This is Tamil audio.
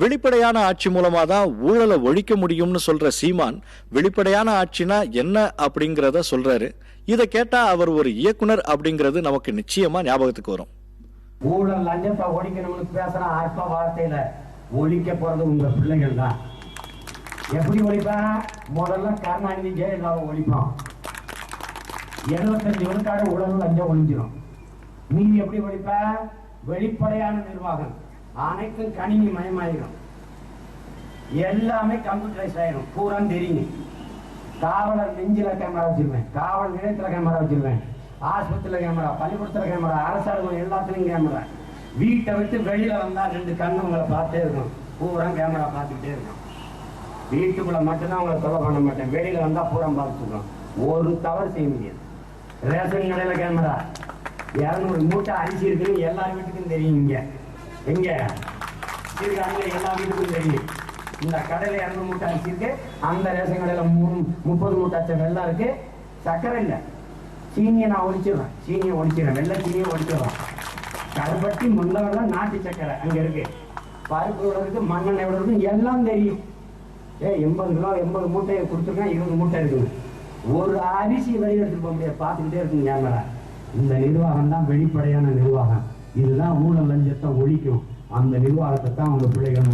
வெளிப்படையான ஆட்சி மூலமா தான் ஊழலை ஒழிக்க முடியும்னு சொல்ற சீமான் வெளிப்படையான ஆட்சினா என்ன அப்படிங்கறத சொல்றாரு. இதை கேட்டா அவர் ஒரு இயக்குனர் அப்படிங்கிறது நமக்கு நிச்சயமா ஞாபகத்துக்கு வரும். ஊழல் லஞ்சத்தை ஒழிக்கணும்னு பேசுற அற்ப வார்த்தையில ஒழிக்க போறது உங்க பிள்ளைகள் தான். எப்படி ஒழிப்பா? முதல்ல கருணாநிதி ஜெயலலிதாவை ஒழிப்போம். 75 விழுக்காடு ஊழல் லஞ்சம் ஒழிஞ்சிடும். நீங்க எப்படி ஒழிப்பா? வெளிப்படையான நிர்வாகம், அனைத்தும் கணினி மயமாயிரும், எல்லாமே கம்ப்யூட்டரைஸ் ஆயிரும், பூரா தெரியும். காவலர் நெஞ்சில கேமரா வச்சிருவேன், காவல் நிலையத்துல கேமரா வச்சிருவேன், ஆஸ்பத்திரியில கேமரா, பள்ளிக்கூடத்துல கேமரா, அரசாங்கம் எல்லாத்துலயும் கேமரா. வீட்டை விட்டு வெளியில வந்தா 2 கண்ணு உங்களை பார்த்தே இருக்கும், பூரா கேமரா பார்த்துக்கிட்டே இருக்கும். வீட்டுக்குள்ள மட்டும்தான் உங்களை தொலை பண்ண மாட்டேன், வெளியில வந்தா பூரா பார்த்துக்கணும். ஒரு தவறு செய்ய முடியாது. ரேஷன் கடையில கேமரா, 200 மூட்டை அரிசி இருக்குன்னு எல்லா வீட்டுக்கும் தெரியும். இங்க எங்க இருக்காங்க எல்லா வீட்டுக்கும் தெரியும். இந்த கடையில 200 மூட்டை அரிசி இருக்கு, அந்த ரேஷன் கடையில 30 மூட்டை அச்ச வெள்ளம் இருக்கு. சக்கரை இல்லை, சீனியை நான் ஒழிச்சிடுறேன், சீனியை ஒழிச்சிடுறேன், வெள்ளை சீனியை ஒழிச்சிடுறேன். கருப்பட்டி முன்னவெல்லாம் நாட்டு சக்கரை அங்க இருக்கு, பருப்பு எவ்வளவு இருக்கு, மண்ணெண்ணெய் எவ்வளவு இருக்கு, எல்லாம் தெரியும். 80 கிலோ 80 மூட்டையை கொடுத்துருக்கேன், 20 மூட்டை இருக்குங்க. ஒரு அரிசி வெளியே எடுத்துட்டு போக முடியாது, பார்த்துக்கிட்டே இருக்குங்க கேமரா. இந்த நிர்வாகம் தான் வெளிப்படையான நிர்வாகம். இதுதான் ஊழல் லஞ்சத்தை ஒழிக்கும். அந்த நிர்வாகத்தை தான் உங்க பிள்ளைகள்